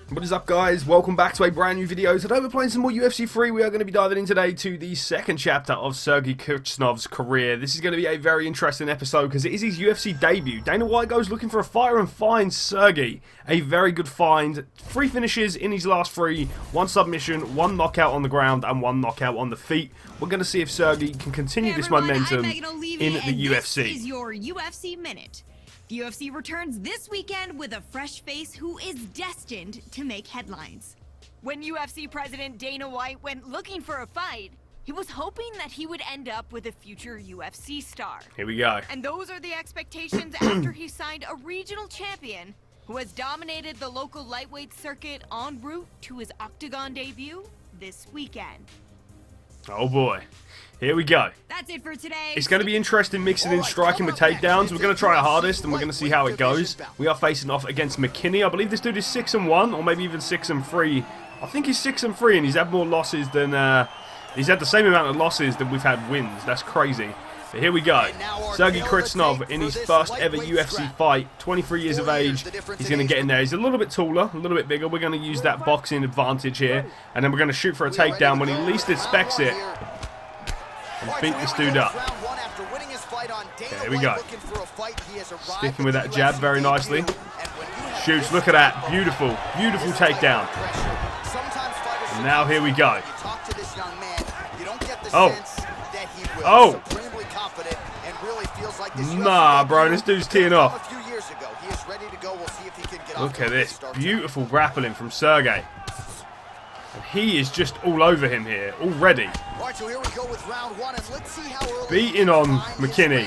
What is up, guys? Welcome back to a brand new video. Today we're playing some more UFC 3. We are going to be diving in today to the second chapter of Sergey Khrushchev's career. This is going to be a very interesting episode because it is his UFC debut. Dana White goes looking for a fighter and finds Sergey. A very good find. 3 finishes in his last 3. 1 submission, 1 knockout on the ground, and 1 knockout on the feet. We're going to see if Sergey can continue this momentum in the UFC. This is your UFC Minute. The UFC returns this weekend with a fresh face who is destined to make headlines. When UFC President Dana White went looking for a fight, he was hoping that he would end up with a future UFC star. Here we go. And those are the expectations after he signed a regional champion who has dominated the local lightweight circuit en route to his Octagon debut this weekend. Oh boy. Here we go. That's it for today. It's going to be interesting mixing in striking with takedowns. We're going to try our hardest and we're going to see how it goes. We are facing off against McKinney. I believe this dude is 6-1 or maybe even 6-3. I think he's 6-3 and he's had more losses than... he's had the same amount of losses than we've had wins. That's crazy. But here we go. Sergey Khrushchev in his first ever UFC fight. 23 years of age. He's going to get in there. He's a little bit taller, a little bit bigger. We're going to use that boxing advantage here. And then we're going to shoot for a takedown when he least expects it. And beat this dude up. Okay, here we go. Sticking with that jab very nicely. Shoots, look at that. Beautiful, beautiful takedown. And now here we go. Oh. Oh. Nah, bro, this dude's teeing off. Look at this. Beautiful grappling from Sergey. And he is just all over him here already. Beating on McKinney.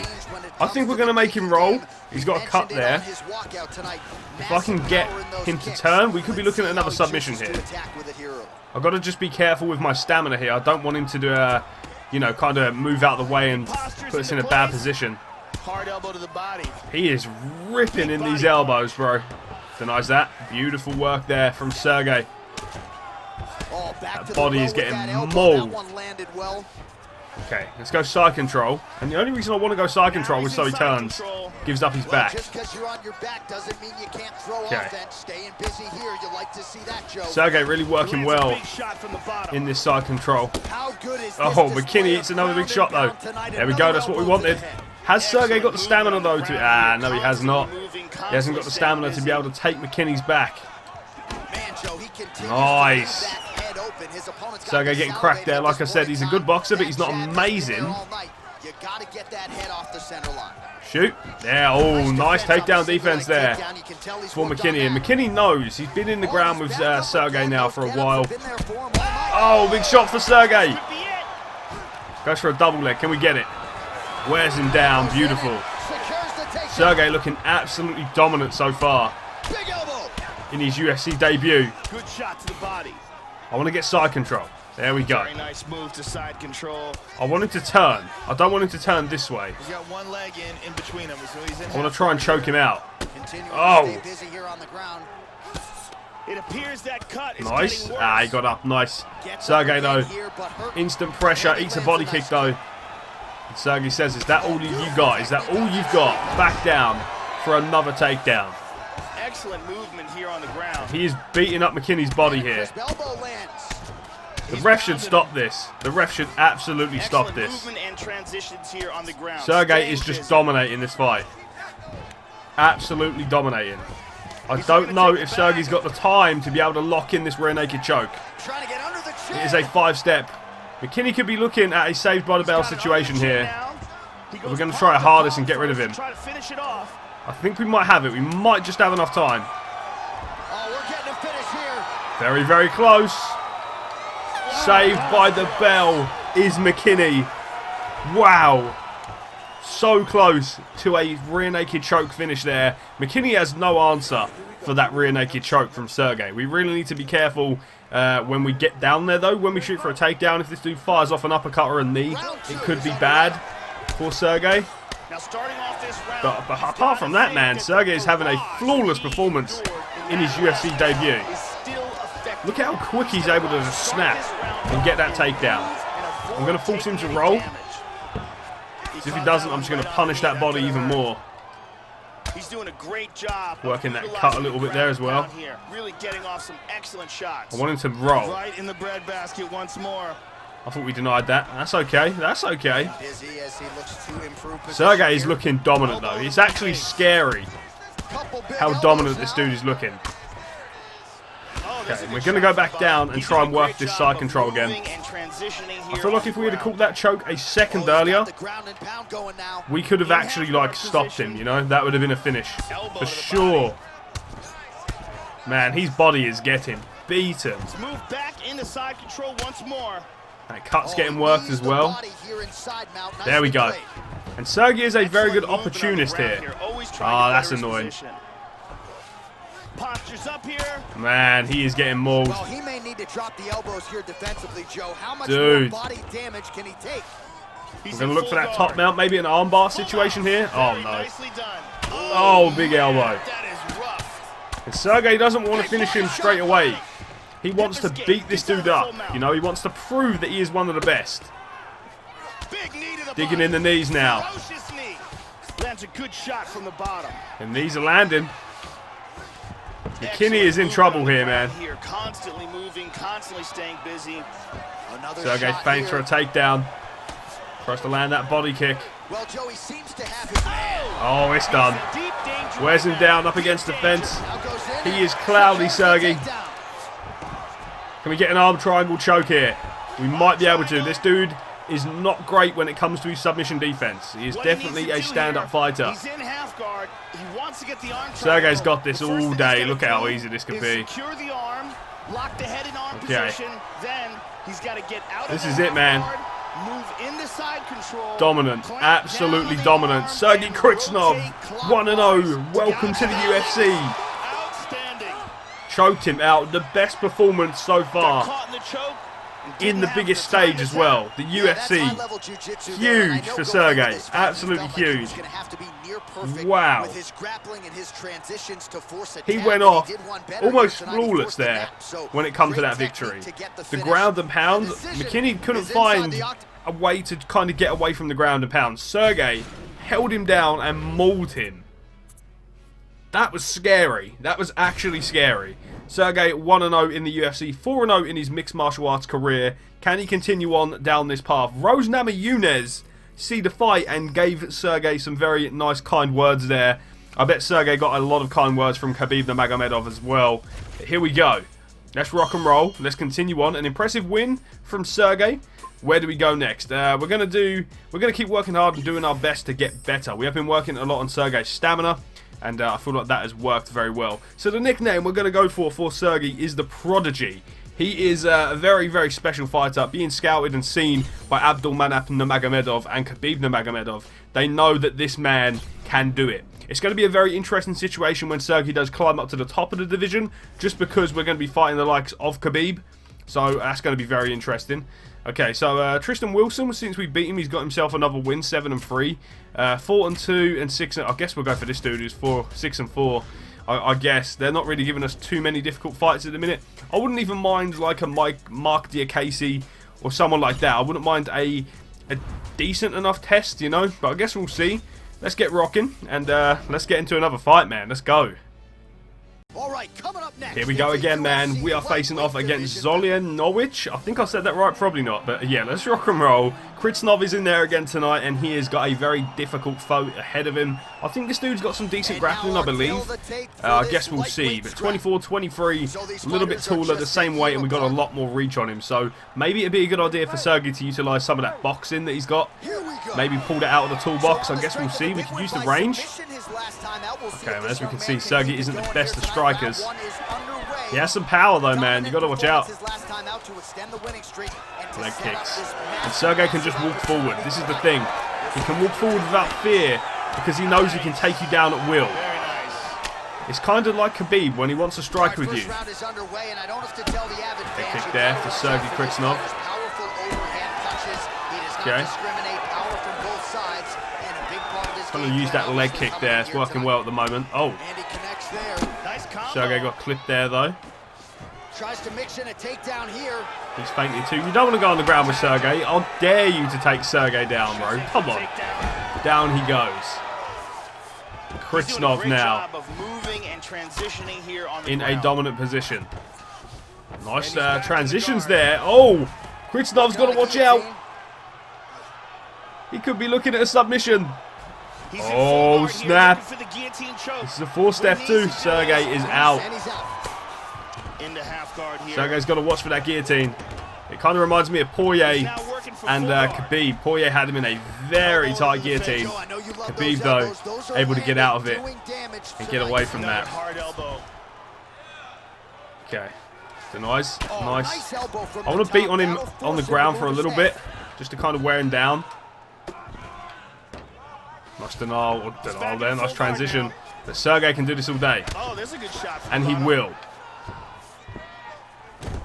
I think we're going to make him roll. He's got a cut there. If I can get him to turn, we could be looking at another submission here. I've got to just be careful with my stamina here. I don't want him to do a, you know, kind of move out of the way and put us in a bad position. He is ripping in these elbows, bro. Denies that. Beautiful work there from Sergey. That body is getting mauled. Okay, let's go side control. And the only reason I want to go side control is so he turns, gives up his back. Okay. Sergey really working well in this side control. Oh, McKinney eats another big shot though. There we go, that's what we wanted. Has Sergey got the stamina though to... no he has not. He hasn't got the stamina to be able to take McKinney's back. Nice. Sergey getting cracked there. Like I said, he's a good boxer, but he's not amazing. Shoot. Yeah, oh, nice takedown defense there for McKinney. And McKinney knows. He's been in the ground with Sergey now for a while. Oh, big shot for Sergey. Goes for a double leg. Can we get it? Wears him down. Beautiful. Sergey looking absolutely dominant so far in his UFC debut. Good shot to the body. I want to get side control. There we go. Very nice move to side control. I want him to turn. I don't want him to turn this way. He's got one leg in between them. So he's in I want to try and choke him out. Oh. It appears that cut is nice. getting worse. He got up. Nice. Sergey though, instant pressure. Eats a body kick though. And Sergey says, "Is that all you got? Is that all you've got?" Back down for another takedown. Excellent movement here on the ground. He is beating up McKinney's body here. The ref should stop this. The ref should absolutely stop this. Sergey is just dominating this fight. Absolutely dominating. I don't know if Sergey's got the time to be able to lock in this rear naked choke. It is a 5-step. McKinney could be looking at a saved by the bell situation here. But we're going to try our hardest and get rid of him. I think we might have it. We might just have enough time. Very, very close. Saved by the bell is McKinney. Wow. So close to a rear naked choke finish there. McKinney has no answer for that rear naked choke from Sergey. We really need to be careful when we get down there though. When we shoot for a takedown, if this dude fires off an uppercut or a knee, it could be bad for Sergey. But apart from that, man, Sergey is having a flawless performance in his UFC debut. Look how quick he's able to just snap and get that takedown. I'm going to force him to roll. If he doesn't, I'm just going to punish that body even more. He's doing a great job working that cut a little bit there as well. Here. Really getting off some excellent shots. I want him to roll. Right in the breadbasket once more. I thought we denied that. That's okay. That's okay. Sergey is looking dominant though. It's actually scary how dominant this dude is looking. Okay, we're going to go back down and try and work this side control again. I feel like if we had caught that choke a second earlier, we could have actually like stopped him, you know? That would have been a finish for sure. Man, his body is getting beaten. Move back into side control once more. That cut's getting worked as well. There we go. And Sergey is a very good opportunist here. Ah, that's annoying. Postures up here. Man, he is getting mauled. Well, he may need to drop the elbows here defensively, Joe. How much Dude. more body damage can he take? We're going to look for that top mount, maybe an armbar situation here. Oh, no. Oh, big elbow. And Sergey doesn't want to finish him straight away. He wants to beat this dude up. You know, he wants to prove that he is one of the best. Digging in the knees now. Lands a good shot from the bottom. And knees are landing. McKinney is in trouble here, man. Constantly moving, constantly staying busy. Sergey feints for a takedown. Tries to land that body kick. Well, Joe, he seems to have his man. Oh, it's done. Wears him down up against the fence. He is cloudy, Sergey. Can we get an arm triangle choke here? We might be able to. This dude is not great when it comes to his submission defense. He is definitely a stand-up fighter. He's in half guard. He wants to get the arm Sergey's got this all day. Look at how easy this could be. Secure the arm, lock the head in arm position, then he's got to get out. This is it, man. Move into side control. Dominant, absolutely dominant. Sergey Krichnov, 1-0. Welcome to the UFC. Outstanding. Choked him out. The best performance so far. Caught in the choke. In the biggest stage as well. The UFC. Huge for Sergey. Absolutely huge. Wow. He went off almost flawless there when it comes to that victory. The ground and pound, McKinney couldn't find a way to kind of get away from the ground and pound. Sergey held him down and mauled him. That was scary. That was actually scary. Sergey 1-0 in the UFC, 4-0 in his mixed martial arts career. Can he continue on down this path? Rose Namajunas see the fight and gave Sergey some very nice, kind words there. I bet Sergey got a lot of kind words from Khabib Nurmagomedov as well. But here we go. Let's rock and roll. Let's continue on. An impressive win from Sergey. Where do we go next? We're gonna keep working hard and doing our best to get better. We have been working a lot on Sergey's stamina. And I feel like that has worked very well. So the nickname we're going to go for Sergey is the Prodigy. He is a very, very special fighter, being scouted and seen by Abdulmanap Nurmagomedov and Khabib Nurmagomedov. They know that this man can do it. It's going to be a very interesting situation when Sergey does climb up to the top of the division, just because we're going to be fighting the likes of Khabib. So that's going to be very interesting. Okay, so Tristan Wilson, since we beat him, he's got himself another win, 7-3. 4-2 and 6. I guess we'll go for this dude who's 6-4. I guess they're not really giving us too many difficult fights at the minute. I wouldn't even mind like a Mark Diakese or someone like that. I wouldn't mind a decent enough test, you know. But I guess we'll see. Let's get rocking and let's get into another fight, man. Let's go. All right, coming up next. Here we go again, man. We are facing off against Zolianovic. I think I said that right, probably not. But yeah, let's rock and roll. Krichnov is in there again tonight, and he has got a very difficult foe ahead of him. I think this dude's got some decent grappling, I believe. I guess we'll see. But 24, 23, a little bit taller, the same weight, and we got a lot more reach on him. So maybe it'd be a good idea for Sergey to utilise some of that boxing that he's got. Maybe pull that out of the toolbox. I guess we'll see. We could use the range. Okay, as we can see, Sergey isn't the best of strikers. He has some power though, man. You got to watch out. Leg kicks. And Sergey can just walk forward. This is the thing. He can walk forward without fear because he knows he can take you down at will. It's kind of like Khabib when he wants to strike with you. Leg kick there for Sergey Krichnov. Okay. Trying to use that leg kick there. It's working well at the moment. Oh. Sergey got clipped there though. Tries to mix in a takedown here. He's fainting too. You don't want to go on the ground with Sergey. I'll dare you to take Sergey down, bro. Come on. Down he goes. Kritsnov now in a dominant position. Nice transitions there. Oh, Kritsnov's got to watch out. He could be looking at a submission. Oh, snap. This is a 4-step too. Sergey is out. Sergey's got to watch for that guillotine. It kind of reminds me of Poirier and Khabib. Poirier had him in a very tight guillotine. Khabib, though, able to get out of it and get away from that. Okay. Nice. Nice. I want to beat on him on the ground for a little bit, just to kind of wear him down. Nice denial there. Nice transition. But Sergey can do this all day. And he will.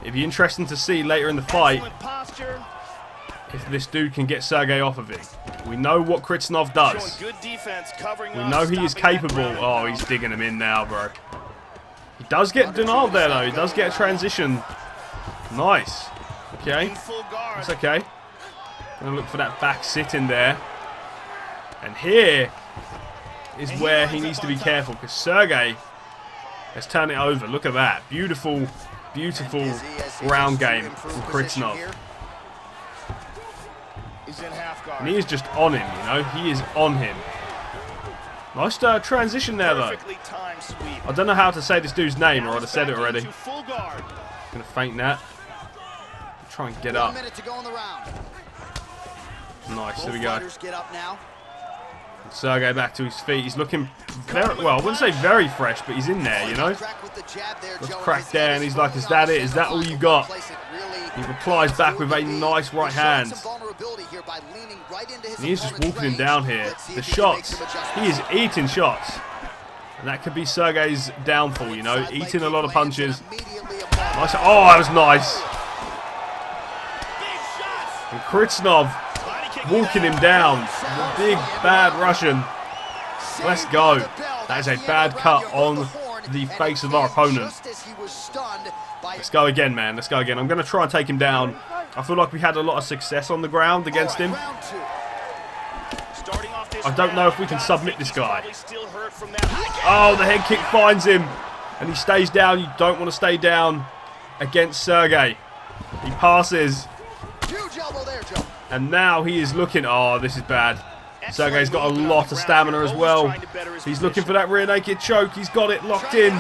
It'd be interesting to see later in the fight if this dude can get Sergey off of it. We know what Kritsnov does. We know he is capable. Oh, he's digging him in now, bro. He does get denial there, though. He does get a transition. Nice. Okay. That's okay. Gonna look for that back sit in there. And here is where he needs to be careful, because Sergey has turned it over. Look at that. Beautiful, beautiful ground game from Kritsnov. And he is just on him, you know. He is on him. Nice transition there, though. I don't know how to say this dude's name, or I'd have said it already. Gonna feint that. Try and get up. Nice, there we go. Sergey back to his feet. He's looking very, well, I wouldn't say very fresh, but he's in there, you know. Let's crack there, and he's like, is that it? Is that all you got? He replies back with a nice right hand. And he's just walking him down here. The shots, he is eating shots. And that could be Sergey's downfall, you know, eating a lot of punches. Nice. Oh, that was nice. And Kritsnov walking him down. The big, bad Russian. Let's go. That is a bad cut on the face of our opponent. Let's go again, man. Let's go again. I'm going to try and take him down. I feel like we had a lot of success on the ground against him. I don't know if we can submit this guy. Oh, the head kick finds him. And he stays down. You don't want to stay down against Sergey. He passes. And now he is looking... Oh, this is bad. Sergey's got a lot of stamina as well. He's looking for that rear naked choke. He's got it locked in.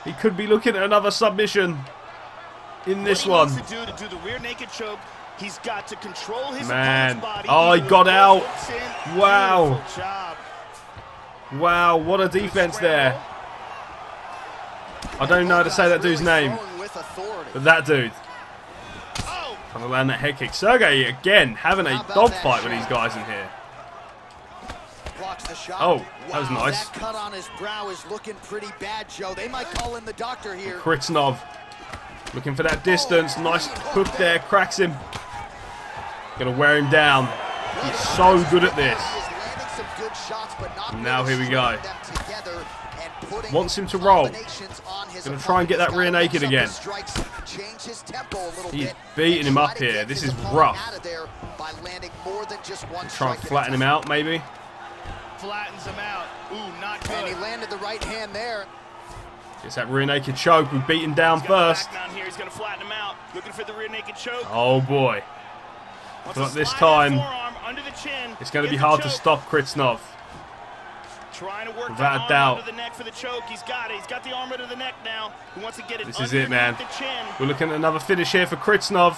He could be looking at another submission in this one. Man. Oh, he got out. Wow. Wow, what a defense there. I don't know how to say that dude's name. But that dude. Trying to land that head kick. Sergey, again, having a dogfight with these guys in here. Oh, that was nice. That cut on his brow is looking pretty bad, Joe. They might call in the doctor here. Kritsnov looking for that distance. Nice hook there. Cracks him. Gonna wear him down. He's so good at this. Now here we go. Wants him to roll. Gonna try and get that rear naked again. He's beating him up here. This is rough. Try and flatten him out, maybe. Flattens him out. Ooh, not good. And he landed the right hand there. Gets that rear naked choke. We beat him down first. He's gonna flatten him out. Looking for the rear naked choke. Oh boy. I feel like this time it's going to be hard to stop Kritsnov. Without a doubt. He's got it. He's got the arm under the neck now. He wants to get it. This is it, man. We're looking at another finish here for Kritsnov.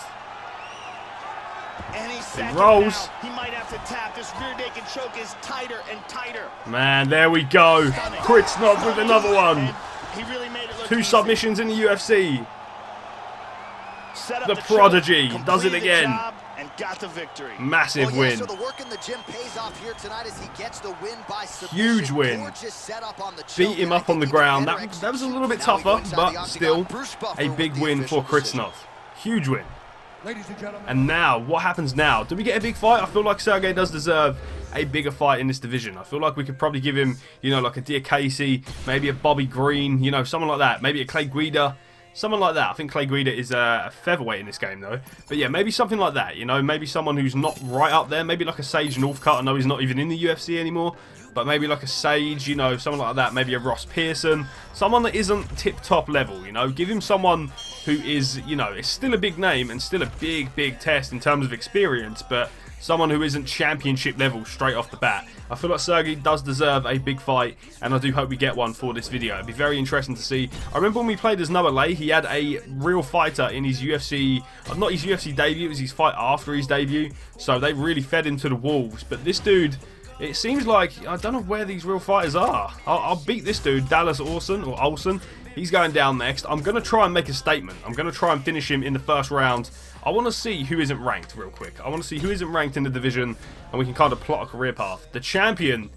He rolls. He might have to tap. This rear naked choke is tighter and tighter. Man, there we go. Kritsnov with another one. He really made it look 2 submissions in the UFC. The prodigy does it again. And got the victory. Massive win. So the work in the gym pays off here tonight as he gets the win by submission. Huge win. Beat him up on the ground. That was a little bit tougher, but still a big win for Kritsnov. Huge win. And now, what happens now? Do we get a big fight? I feel like Sergey does deserve a bigger fight in this division. I feel like we could probably give him, you know, like a Dear Casey, maybe a Bobby Green, you know, someone like that. Maybe a Clay Guida. Someone like that. I think Clay Guida is a featherweight in this game, though. But yeah, maybe something like that. You know, maybe someone who's not right up there. Maybe like a Sage Northcutt. I know he's not even in the UFC anymore. but maybe like a Sage, you know, someone like that. Maybe a Ross Pearson, someone that isn't tip-top level, you know. Give him someone who is, you know, is still a big name and still a big test in terms of experience, but someone who isn't championship level straight off the bat. I feel like Sergey does deserve a big fight, and I do hope we get one for this video. It'd be very interesting to see. I remember when we played as Noah Lay, he had a real fighter in his UFC, not his UFC debut, it was his fight after his debut, so they really fed him to the wolves. But this dude, it seems like, I don't know where these real fighters are. I'll beat this dude, Dallas Olson. He's going down next. I'm going to try and make a statement. I'm going to try and finish him in the first round. I want to see who isn't ranked real quick. I want to see who isn't ranked in the division, and we can kind of plot a career path. The champion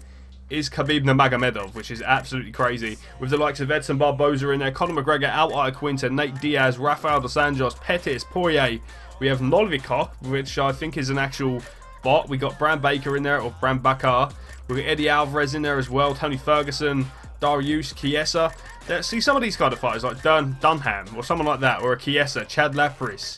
is Khabib Nurmagomedov, which is absolutely crazy. With the likes of Edson Barboza in there, Conor McGregor, Al Iaquinta, Nate Diaz, Rafael dos Anjos, Pettis, Poirier. We have Novikov, which I think is an actual bot. We got Bram Baker in there, or Bram Bakar. We've got Eddie Alvarez in there as well, Tony Ferguson, Darius, Chiesa. See some of these kind of fighters like Dunham or someone like that, or a Chiesa, Chad Lapris,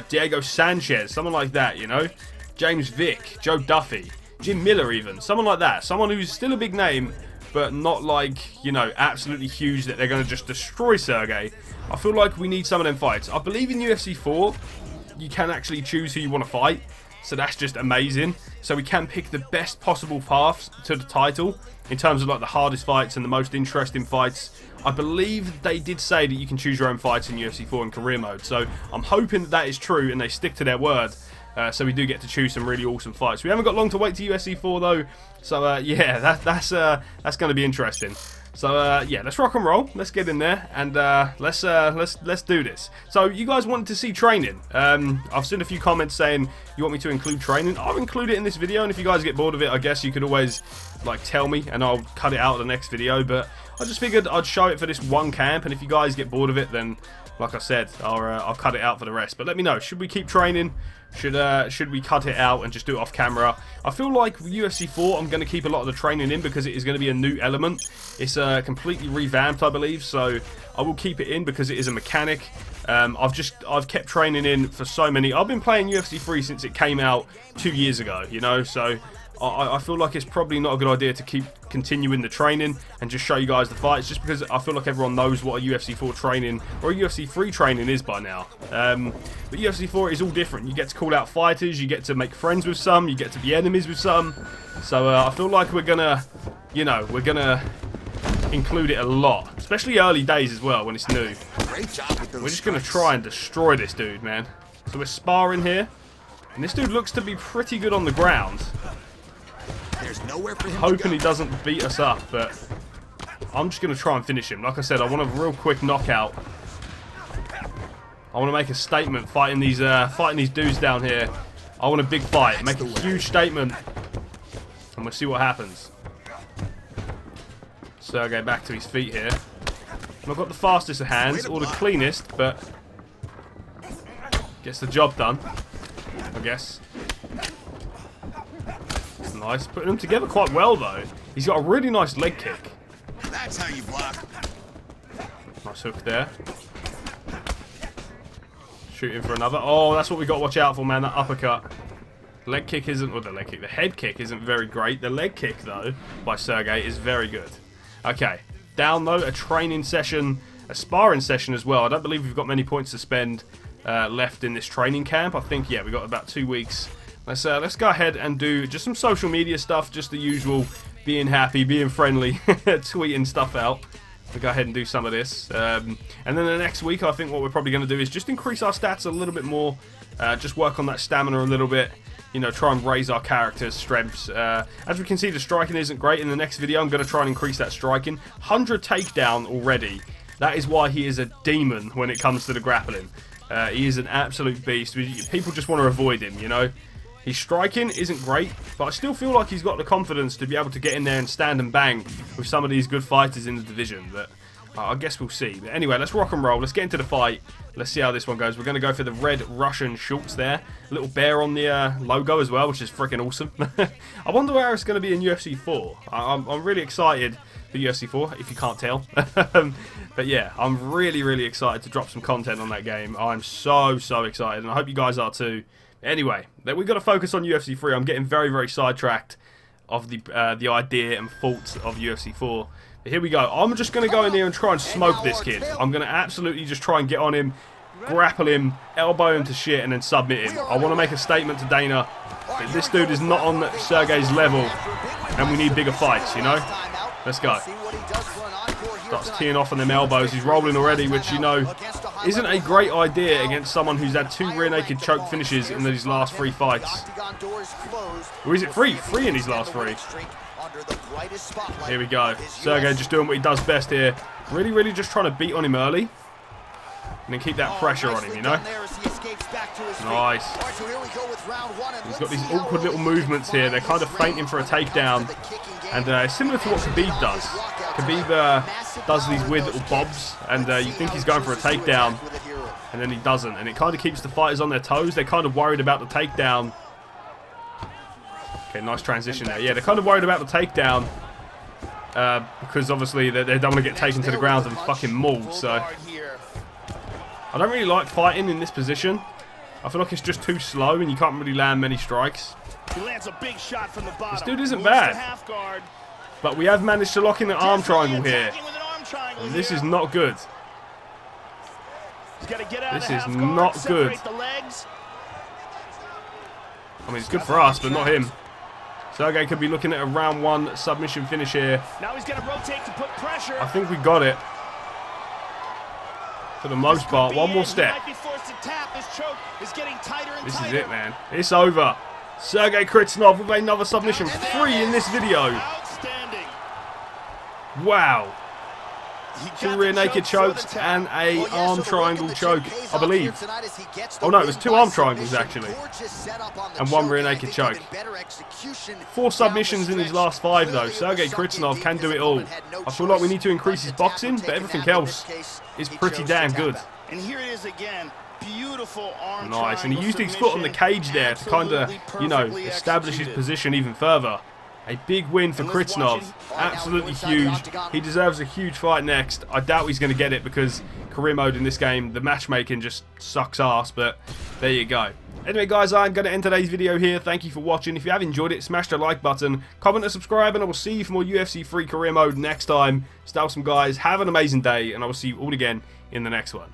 Diego Sanchez, someone like that, you know. James Vick, Joe Duffy, Jim Miller even, someone like that. Someone who's still a big name, but not like, you know, absolutely huge that they're going to just destroy Sergey. I feel like we need some of them fights. I believe in UFC 4, you can actually choose who you want to fight. So that's just amazing. So we can pick the best possible paths to the title in terms of like the hardest fights and the most interesting fights. I believe they did say that you can choose your own fights in UFC 4 in career mode. So I'm hoping that that is true and they stick to their word. So we do get to choose some really awesome fights. We haven't got long to wait to UFC 4 though. So yeah, that's going to be interesting. So yeah, let's rock and roll. Let's get in there and let's do this. So you guys wanted to see training. I've seen a few comments saying you want me to include training. I'll include it in this video, and if you guys get bored of it, I guess you could always like tell me and I'll cut it out of the next video. But I just figured I'd show it for this one camp, and if you guys get bored of it, then like I said, I'll cut it out for the rest. But let me know, should we keep training? Should we cut it out and just do it off camera? I feel like UFC 4, I'm going to keep a lot of the training in because it is going to be a new element. It's completely revamped, I believe, so I will keep it in because it is a mechanic. I've kept training in for so many. I've been playing UFC 3 since it came out 2 years ago, you know, so I feel like it's probably not a good idea to keep continuing the training and just show you guys the fights, just because I feel like everyone knows what a UFC 4 training or a UFC 3 training is by now. But UFC 4 is all different. You get to call out fighters, you get to make friends with some, you get to be enemies with some. So I feel like we're gonna, you know, we're gonna include it a lot, especially early days as well when it's new. Great job with those We're just gonna try and destroy this dude, man. So we're sparring here, and this dude looks to be pretty good on the ground. There's nowhere for him Hoping to he go. doesn't beat us up, but I'm just going to try and finish him. Like I said, I want a real quick knockout. I want to make a statement fighting these dudes down here. I want a big fight, make a huge statement, and we'll see what happens. Sergey back to his feet here. Not got the fastest of hands or the cleanest, but gets the job done, I guess. Nice. Putting them together quite well, though. He's got a really nice leg kick. That's how you block. Nice hook there. Shooting for another. Oh, that's what we got to watch out for, man. That uppercut. Leg kick isn't... Well, the leg kick. The head kick isn't very great. The leg kick, though, by Sergey is very good. Okay. Down, though, a training session. A sparring session as well. I don't believe we've got many points to spend left in this training camp. I think, yeah, we've got about 2 weeks. Let's go ahead and do just some social media stuff, just the usual, being happy, being friendly, tweeting stuff out. We'll go ahead and do some of this. And then the next week, I think what we're probably going to do is just increase our stats a little bit more, just work on that stamina a little bit, you know, try and raise our character's strengths. As we can see, the striking isn't great. In the next video, I'm going to try and increase that striking. 100 takedown already. That is why he is a demon when it comes to the grappling. He is an absolute beast. People just want to avoid him, you know. His striking isn't great, but I still feel like he's got the confidence to be able to get in there and stand and bang with some of these good fighters in the division. But I guess we'll see. But anyway, let's rock and roll. Let's get into the fight. Let's see how this one goes. We're going to go for the red Russian shorts there. A little bear on the logo as well, which is freaking awesome. I wonder where it's going to be in UFC 4. I'm really excited for UFC 4, if you can't tell. But yeah, I'm really excited to drop some content on that game. I'm so excited, and I hope you guys are too. Anyway, we've got to focus on UFC 3. I'm getting very sidetracked. of the idea and faults of UFC 4. But here we go. I'm just going to go in there and try and smoke this kid. I'm going to absolutely just try and get on him, grapple him, elbow him to shit, and then submit him. I want to make a statement to Dana that this dude is not on Sergey's level, and we need bigger fights, you know? Let's go. Starts teeing off on them elbows. He's rolling already, which, you know, isn't a great idea against someone who's had 2 rear naked choke finishes in these last 3 fights. Or is it 3? 3 in his last 3. Here we go. Sergey just doing what he does best here. Really, really just trying to beat on him early. And then keep that pressure on him, you know? Nice. He's got these awkward little movements here. They're kind of feinting for a takedown. And similar to what Khabib does. Khabib does these weird little bobs. And you think he's going for a takedown. And then he doesn't. And it kind of keeps the fighters on their toes. They're kind of worried about the takedown. Okay, nice transition there. Yeah, they're kind of worried about the takedown. Because obviously they don't want to get taken to the ground and fucking mauled. So I don't really like fighting in this position. I feel like it's just too slow and you can't really land many strikes. He lands a big shot from the bottom. This dude isn't bad. But we have managed to lock in the arm triangle here. And this is not good. This is not good. I mean, it's good for us, but not him. Sergey could be looking at a round 1 submission finish here. Now he's going to rotate to put pressure. I think we got it. For the most part. One more step. This is it, man. It's over. Sergey Kritsnov with another submission. 3 in this video. Wow. 2 rear naked chokes and a arm triangle choke, I believe. Oh no, it was 2 arm triangles actually. And 1 rear naked choke. 4 submissions in his last 5 though. Sergey Kritsnov can do it all. I feel like we need to increase his boxing, but everything else is pretty damn good. And here it is again. Beautiful arm nice, and he used his foot on the cage there to kind of, you know, establish his position even further. A big win for Kritsnov. Absolutely huge. He deserves a huge fight next. I doubt he's going to get it because career mode in this game, the matchmaking just sucks ass, but there you go. Anyway, guys, I'm going to end today's video here. Thank you for watching. If you have enjoyed it, smash the like button, comment and subscribe, and I will see you for more UFC free career mode next time. Stay awesome, guys. Have an amazing day, and I will see you all again in the next one.